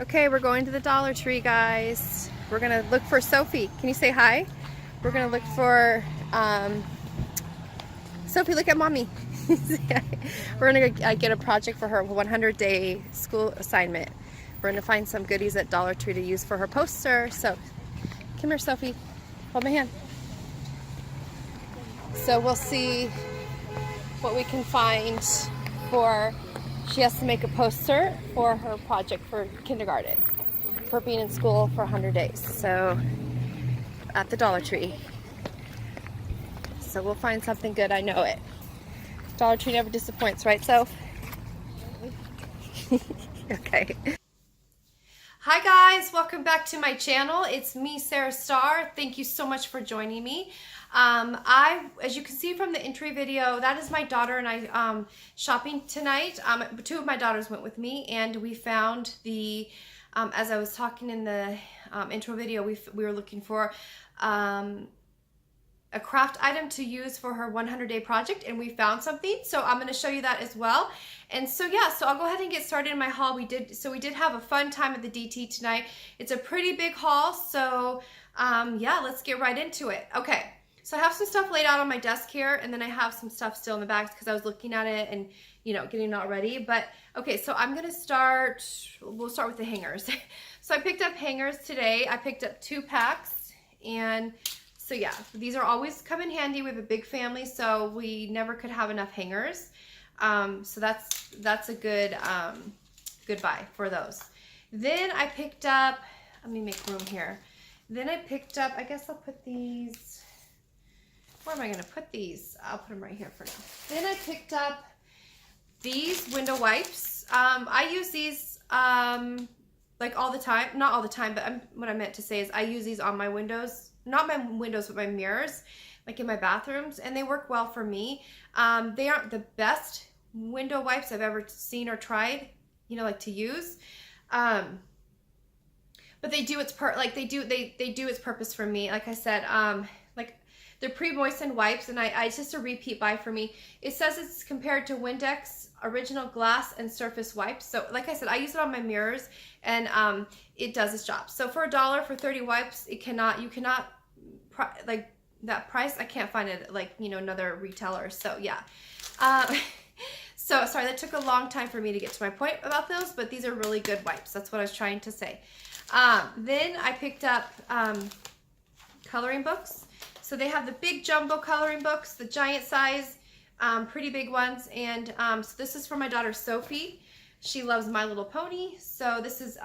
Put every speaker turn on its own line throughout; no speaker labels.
Okay, we're going to the Dollar Tree, guys. We're gonna look for Sophie. Can you say hi? We're gonna look for Sophie. Look at mommy. We're gonna get a project for her 100-day school assignment. We're gonna find some goodies at Dollar Tree to use for her poster. So, come here, Sophie. Hold my hand. So we'll see what we can find for. She has to make a poster for her project for kindergarten, for being in school for 100 days. So at the Dollar Tree. So we'll find something good, I know it. Dollar Tree never disappoints, right, Soph? Okay. Hi guys, welcome back to my channel. It's me, mesarastarr. Thank you so much for joining me. As you can see from the entry video, that is my daughter and I shopping tonight. Two of my daughters went with me, and we found the, as I was talking in the intro video, we were looking for a craft item to use for her 100-day project, and we found something. So I'm going to show you that as well. And so yeah, so I'll go ahead and get started in my haul. We did have a fun time at the DT tonight. It's a pretty big haul, so yeah, let's get right into it. Okay. So I have some stuff laid out on my desk here, and then I have some stuff still in the bags because I was looking at it and, you know, getting it all ready. But okay, so I'm gonna start, we'll start with the hangers. So I picked up hangers today. I picked up 2 packs, and so yeah, these are always come in handy. We have a big family, so we never could have enough hangers. So that's a good, good buy for those. Then I picked up, let me make room here. Then I picked up, I guess I'll put these, where am I going to put these? I'll put them right here for now. Then I picked up these window wipes. I use these like all the time. Not all the time, but what I meant to say is I use these on my windows. Not my windows, but my mirrors, like in my bathrooms. And they work well for me. They aren't the best window wipes I've ever seen or tried, you know, like to use. But they do its they do its purpose for me. Like I said, like they're pre-moistened wipes, and it's just a repeat buy for me. It says it's compared to Windex original glass and surface wipes. So like I said, I use it on my mirrors, and it does its job. So for $1 for 30 wipes, you cannot like that price. I can't find it like, you know, another retailer. So yeah. So sorry, that took a long time for me to get to my point about those, but these are really good wipes. That's what I was trying to say. Then I picked up coloring books. So they have the big jumbo coloring books, the giant size, pretty big ones. And so this is for my daughter Sophie. She loves My Little Pony. So this is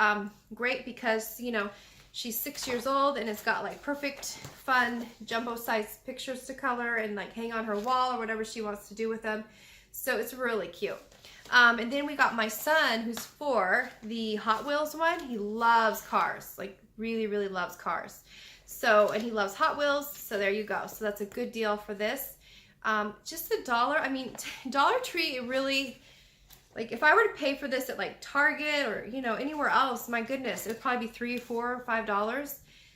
great because, you know, she's 6 years old, and it's got like perfect, fun, jumbo size pictures to color and like hang on her wall or whatever she wants to do with them. So it's really cute. And then we got my son, who's 4, the Hot Wheels one. He loves cars, like really, really loves cars. So, and he loves Hot Wheels, so there you go. So that's a good deal for this. Just $1. I mean, Dollar Tree, it really, like if I were to pay for this at like Target or, you know, anywhere else, my goodness, it would probably be $3, $4, $5.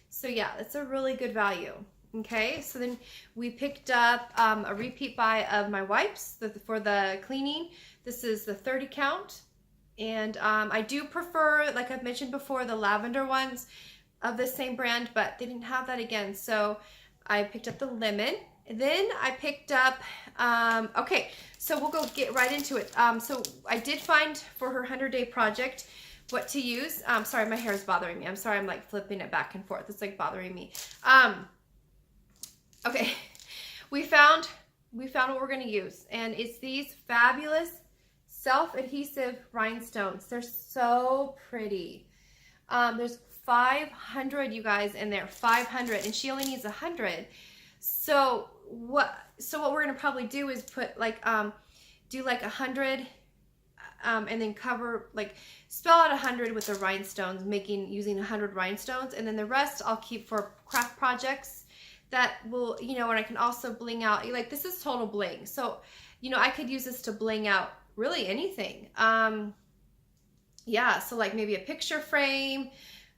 So yeah, it's a really good value. Okay, so then we picked up a repeat buy of my wipes for the cleaning. This is the 30 count. And I do prefer, like I've mentioned before, the lavender ones of the same brand, but they didn't have that again. So I picked up the lemon. And then I picked up, okay, so we'll go get right into it. So I did find for her 100-day project what to use. Sorry, my hair is bothering me. I'm sorry, I'm like flipping it back and forth. It's like bothering me. Okay, we found what we're gonna use, and it's these fabulous self-adhesive rhinestones. They're so pretty. There's 500, you guys, in there, 500, and she only needs 100. So what we're gonna probably do is put like do like 100, and then cover, like spell out 100 with the rhinestones, using 100 rhinestones, and then the rest I'll keep for craft projects that will, you know, and I can also bling out, like this is total bling. So, you know, I could use this to bling out really anything. Yeah, so like maybe a picture frame,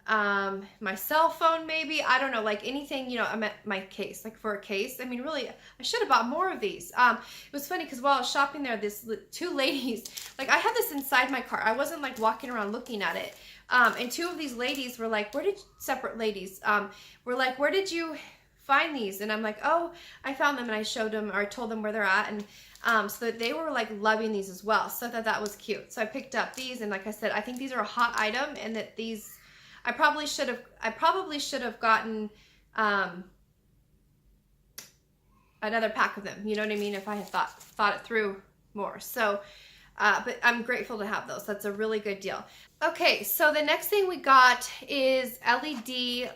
my cell phone maybe, I don't know, like anything, you know, I'm at my case, like for a case. I mean, really, I should have bought more of these. It was funny because while I was shopping there, 2 ladies, like I had this inside my car. I wasn't like walking around looking at it, And two of these ladies were like, separate ladies, were like, where did you find these? And I'm like, oh, I found them, and I showed them, or I told them where they're at, and so that they were like loving these as well. So I thought that was cute. So I picked up these, and like I said, I think these are a hot item, and that these, I probably should have gotten another pack of them. You know what I mean? If I had thought it through more. So, but I'm grateful to have those. That's a really good deal. Okay, so the next thing we got is LED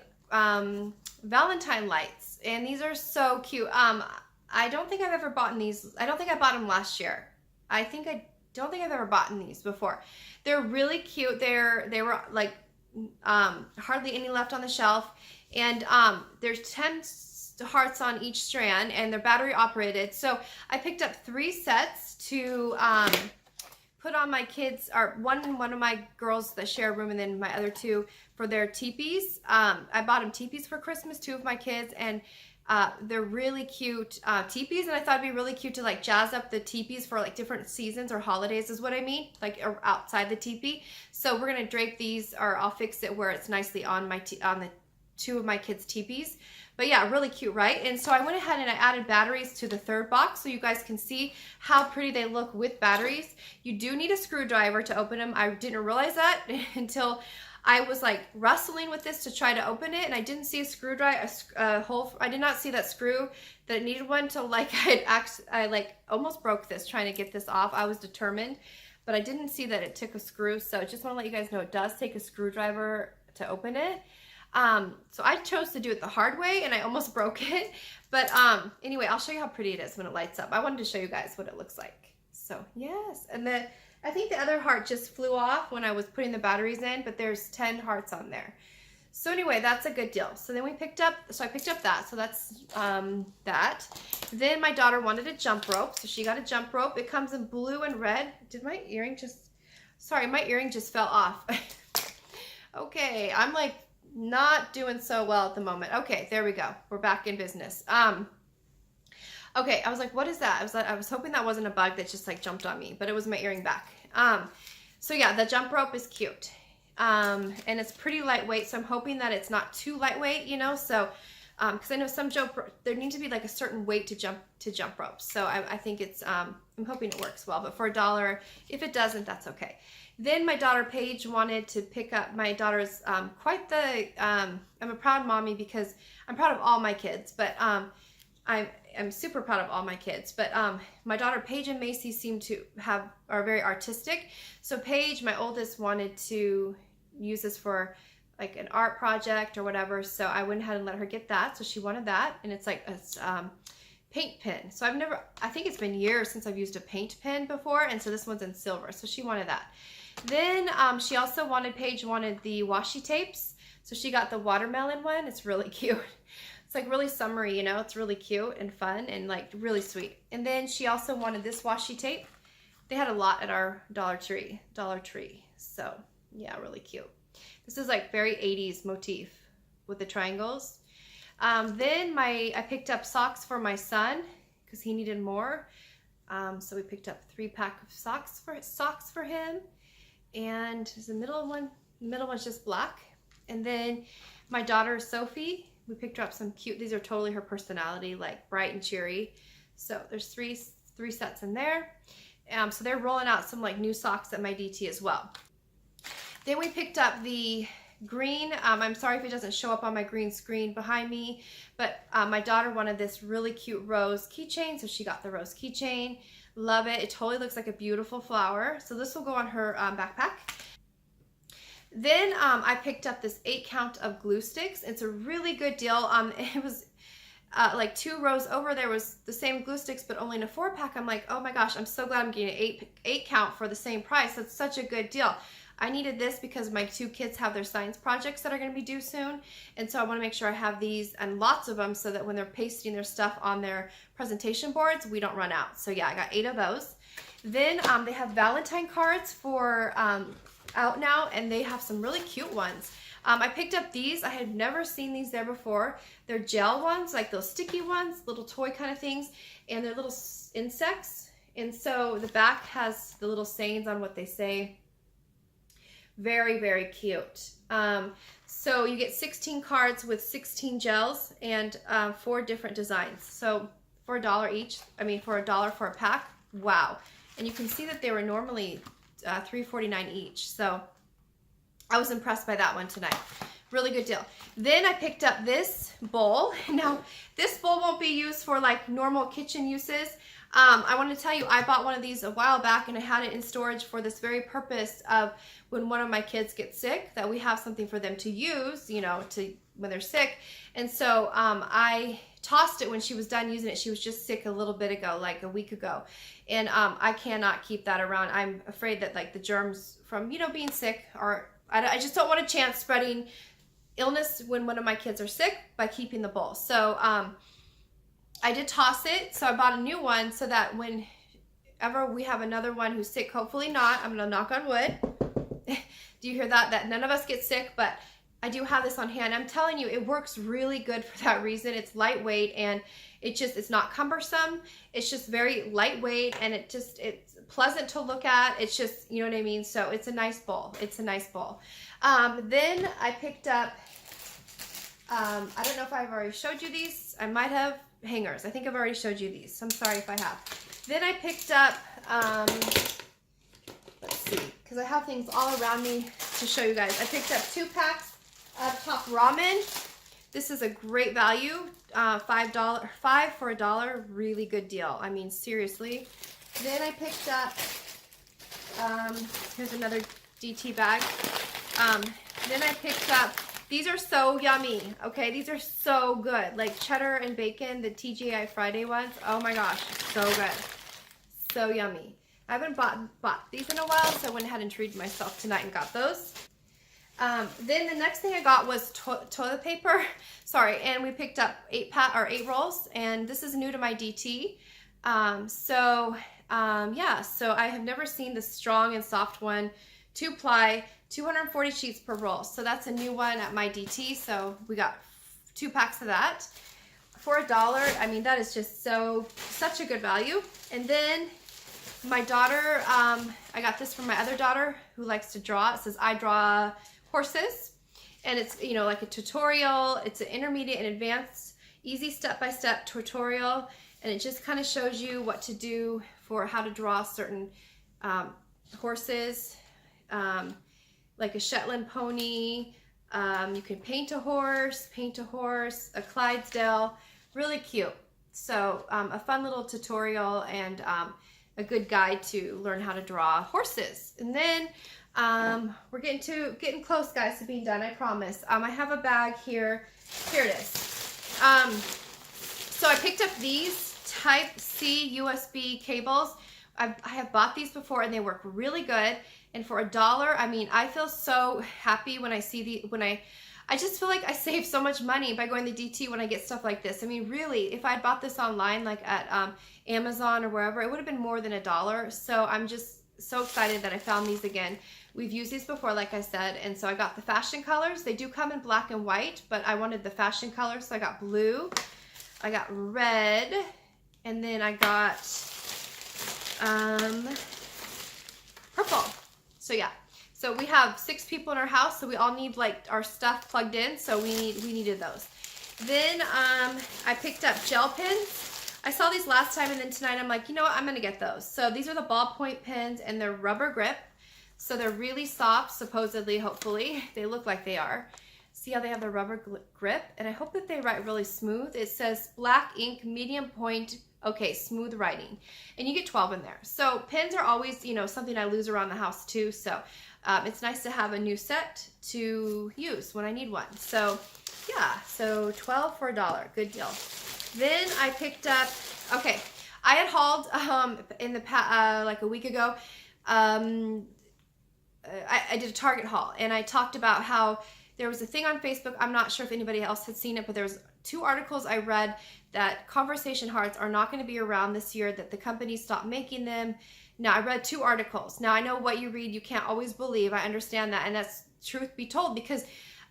Valentine lights, and these are so cute. I don't think I've ever bought these. I don't think I bought them last year. I don't think I've ever bought these before. They're really cute. They were like hardly any left on the shelf, and there's 10 hearts on each strand, and they're battery operated. So I picked up 3 sets to put on my kids, or one of my girls that share a room, and then my other 2 for their teepees. I bought them teepees for Christmas, 2 of my kids, and they're really cute teepees, and I thought it'd be really cute to like jazz up the teepees for like different seasons or holidays is what I mean, like outside the teepee. So we're gonna drape these, or I'll fix it where it's nicely on on the 2 of my kids' teepees. But yeah, really cute, right? And so I went ahead and I added batteries to the 3rd box so you guys can see how pretty they look with batteries. You do need a screwdriver to open them. I didn't realize that until I was like wrestling with this to try to open it, and I didn't see a screwdriver, I did not see that screw that it needed one till like I like almost broke this trying to get this off. I was determined, but I didn't see that it took a screw. So I just want to let you guys know it does take a screwdriver to open it. So I chose to do it the hard way, and I almost broke it. But anyway, I'll show you how pretty it is when it lights up. I wanted to show you guys what it looks like. So yes, and then I think the other heart just flew off when I was putting the batteries in, but there's 10 hearts on there. So anyway, that's a good deal. So then I picked up that. So that's that. Then my daughter wanted a jump rope, so she got a jump rope. It comes in blue and red. Did my earring just, sorry, my earring just fell off. Okay, I'm like not doing so well at the moment. Okay, there we go. We're back in business. Okay, I was like, what is that? I was hoping that wasn't a bug that just like jumped on me, but it was my earring back. So yeah, the jump rope is cute. And it's pretty lightweight, so I'm hoping that it's not too lightweight, you know, so, cause I know some there needs to be like a certain weight to jump ropes. So I think it's, I'm hoping it works well, but for $1, if it doesn't, that's okay. Then my daughter Paige wanted to pick up, my daughter's quite the, I'm a proud mommy because I'm proud of all my kids, but I'm super proud of all my kids. But my daughter Paige and Macy are very artistic. So Paige, my oldest, wanted to use this for like an art project or whatever. So I went ahead and let her get that. So she wanted that, and it's like a paint pen. So I think it's been years since I've used a paint pen before, and so this one's in silver. So she wanted that. Then she also Paige wanted the washi tapes. So she got the watermelon one. It's really cute. It's like really summery, you know, it's really cute and fun and like really sweet. And then she also wanted this washi tape. They had a lot at our Dollar Tree. So yeah, really cute. This is like very 80s motif with the triangles. Then I picked up socks for my son because he needed more. So we picked up 3-pack of socks for him. And the middle one's just black. And then my daughter Sophie, we picked her up some cute, these are totally her personality, like bright and cheery. So there's three sets in there. So they're rolling out some like new socks at my DT as well. Then we picked up the green, I'm sorry if it doesn't show up on my green screen behind me, but my daughter wanted this really cute rose keychain, so she got the rose keychain. Love it. It totally looks like a beautiful flower. So this will go on her backpack. Then I picked up this 8-count of glue sticks. It's a really good deal. It was like 2 rows over. There was the same glue sticks, but only in a 4-pack. I'm like, oh my gosh, I'm so glad I'm getting an 8-count for the same price. That's such a good deal. I needed this because my 2 kids have their science projects that are going to be due soon. And so I want to make sure I have these and lots of them so that when they're pasting their stuff on their presentation boards, we don't run out. So yeah, I got 8 of those. Then they have Valentine cards for out now, and they have some really cute ones. I picked up these. I had never seen these there before. They're gel ones, like those sticky ones, little toy kind of things, and they're little insects. And so the back has the little sayings on what they say. Very, very cute. So you get 16 cards with 16 gels and 4 different designs. So for $1 each, I mean for $1 for a pack, wow. And you can see that they were normally $3.49 each. So I was impressed by that one tonight. Really good deal. Then I picked up this bowl. Now, this bowl won't be used for like normal kitchen uses. I want to tell you, I bought one of these a while back and I had it in storage for this very purpose of when one of my kids gets sick, that we have something for them to use, you know, when they're sick. And so I tossed it when she was done using it. She was just sick a little bit ago, like a week ago. And I cannot keep that around. I'm afraid that like the germs from, you know, being sick are, I just don't want a chance spreading illness when one of my kids are sick by keeping the bowl. So I did toss it. So I bought a new one so that whenever we have another one who's sick, hopefully not, I'm going to knock on wood. Do you hear that? That none of us get sick, but I do have this on hand. I'm telling you, it works really good for that reason. It's lightweight and it's not cumbersome. It's just very lightweight and it's pleasant to look at. It's just, you know what I mean? So it's a nice bowl. It's a nice bowl. Then I picked up, I don't know if I've already showed you these. I might have hangers. I think I've already showed you these. I'm sorry if I have. Then I picked up, let's see, because I have things all around me to show you guys. I picked up 2 packs of Top Ramen. This is a great value, $5 for $1, really good deal. I mean, seriously. Then I picked up, here's another DT bag. Then I picked up, these are so yummy, okay? These are so good, like cheddar and bacon, the TGI Friday ones. Oh my gosh, so good, so yummy. I haven't bought these in a while, so I went ahead and treated myself tonight and got those. Then the next thing I got was toilet paper. Sorry, and we picked up 8 rolls, and this is new to my DT. Yeah, so I have never seen the strong and soft one, 2-ply, 240 sheets per roll. So that's a new one at my DT. So we got 2 packs of that for $1. I mean, that is just such a good value. And then my daughter, I got this from my other daughter who likes to draw. It says, I draw horses. And it's, you know, like a tutorial. It's an intermediate and advanced, easy step-by-step tutorial. And it just kind of shows you what to do for how to draw certain horses, like a Shetland pony. You can paint a horse, a Clydesdale, really cute. So a fun little tutorial and a good guide to learn how to draw horses. And then we're getting close, guys, to being done, I promise. I have a bag here. Here it is. So I picked up these Type-C USB cables. I have bought these before and they work really good. And for $1, I mean, I feel so happy when I see I just feel like I save so much money by going to DT when I get stuff like this. I mean, really, if I'd bought this online, like at Amazon or wherever, it would have been more than $1. So I'm just so excited that I found these again. We've used these before, like I said, and so I got the fashion colors. They do come in black and white, but I wanted the fashion colors, so I got blue, I got red, and then I got purple. So yeah, so we have 6 people in our house, so we all need like our stuff plugged in, so we needed those. Then I picked up gel pens. I saw these last time, and then tonight I'm like, you know what, I'm gonna get those. So these are the ballpoint pens, and they're rubber grip, so they're really soft, supposedly, hopefully. They look like they are. See how they have the rubber grip? And I hope that they write really smooth. It says black ink, medium point, okay, smooth writing. And you get 12 in there. So pens are always, you know, something I lose around the house too. So it's nice to have a new set to use when I need one. So yeah, so 12 for $1, good deal. Then I picked up, okay, I had hauled in the like a week ago, I did a Target haul, and I talked about how there was a thing on Facebook. I'm not sure if anybody else had seen it, but there was 2 articles I read that conversation hearts are not going to be around this year, that the company stopped making them. Now, I read 2 articles. Now, I know what you read, you can't always believe. I understand that, and that's truth be told, because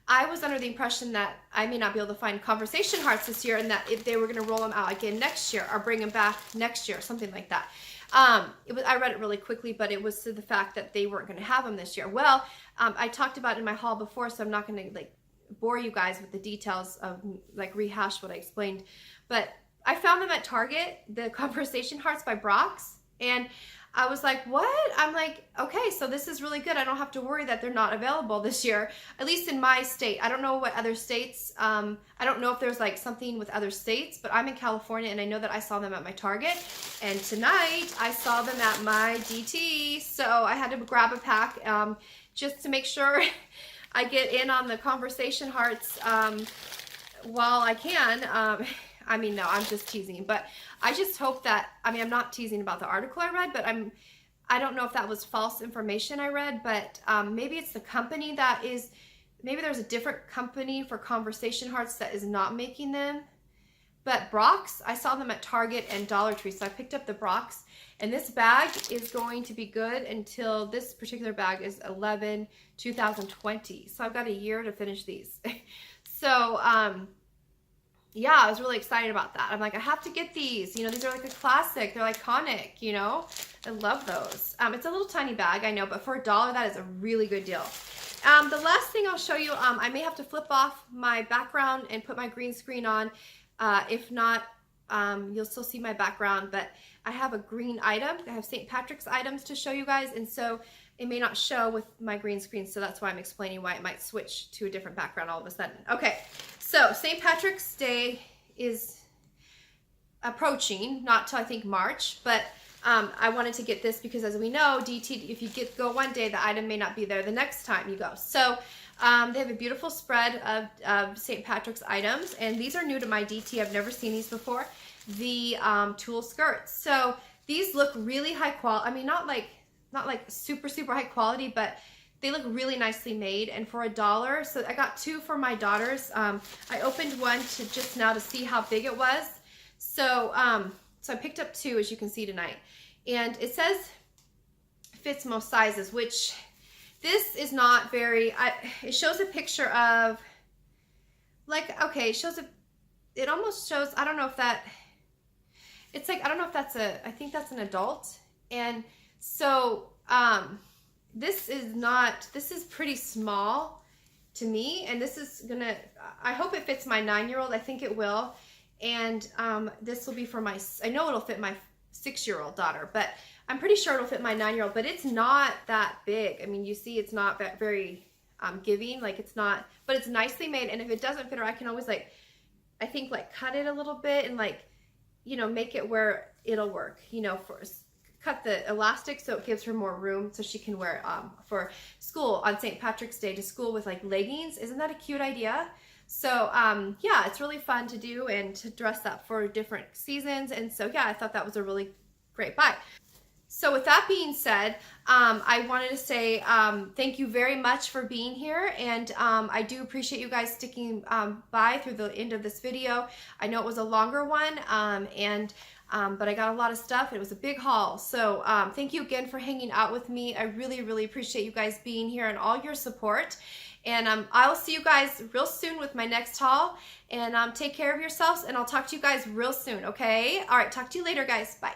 I was under the impression that I may not be able to find conversation hearts this year, and that if they were going to roll them out again next year or bring them back next year, something like that. I read it really quickly, but it was to the fact that they weren't going to have them this year. Well, I talked about it in my haul before, so I'm not going to like bore you guys with the details of like rehash what I explained. But I found them at Target, the conversation hearts by Brock's, and I was like, what? I'm like, okay, so this is really good. I don't have to worry that they're not available this year, at least in my state. I don't know what other states, I don't know if there's like something with other states, but I'm in California, and I know that I saw them at my Target, and tonight I saw them at my DT, so I had to grab a pack just to make sure I get in on the conversation hearts while I can. I mean, no, I'm just teasing, but I just hope that, I mean, I'm not teasing about the article I read, but I don't know if that was false information I read, but maybe it's the company that is, maybe there's a different company for conversation hearts that is not making them. But Brock's, I saw them at Target and Dollar Tree, so I picked up the Brock's, and this bag is going to be good until this particular bag is 11/2020. So I've got a year to finish these. So, yeah, I was really excited about that. I'm like, I have to get these. You know, these are like a classic. They're iconic, you know. I love those. It's a little tiny bag, I know, but for $1, that is a really good deal. The last thing I'll show you, I may have to flip off my background and put my green screen on. If not, you'll still see my background, but I have a green item. I have St. Patrick's items to show you guys, and so it may not show with my green screen, so that's why I'm explaining why it might switch to a different background all of a sudden. Okay, so St. Patrick's Day is approaching, not till I think March, but I wanted to get this because, as we know, DT, if you go one day, the item may not be there the next time you go. So they have a beautiful spread of St. Patrick's items, and these are new to my DT. I've never seen these before. The tulle skirts. So these look really high quality. I mean, not like super high quality, but they look really nicely made, and for $1. So I got two for my daughters. I opened one just now to see how big it was. So so I picked up two, as you can see tonight, and it says fits most sizes, which this is not very. It shows a picture of like, okay, it almost shows. I don't know if that. It's like, I don't know if that's I think that's an adult, and so this is pretty small to me, and this is gonna, I hope it fits my 9-year-old. I think it will, and this will be for I know it'll fit my 6-year-old daughter, but I'm pretty sure it'll fit my 9-year-old, but it's not that big. I mean, you see it's not that very giving, like it's not, but it's nicely made, and if it doesn't fit her, I can always like, I think like cut it a little bit and like, you know, make it where it'll work, you know, cut the elastic so it gives her more room so she can wear for school on St. Patrick's Day to school with like leggings. Isn't that a cute idea? So yeah, it's really fun to do and to dress up for different seasons. And so yeah, I thought that was a really great buy. So with that being said, I wanted to say thank you very much for being here, and I do appreciate you guys sticking by through the end of this video. I know it was a longer one, but I got a lot of stuff. It was a big haul, so thank you again for hanging out with me. I really appreciate you guys being here and all your support, and I will see you guys real soon with my next haul, and take care of yourselves, and I'll talk to you guys real soon, okay? All right, talk to you later, guys. Bye.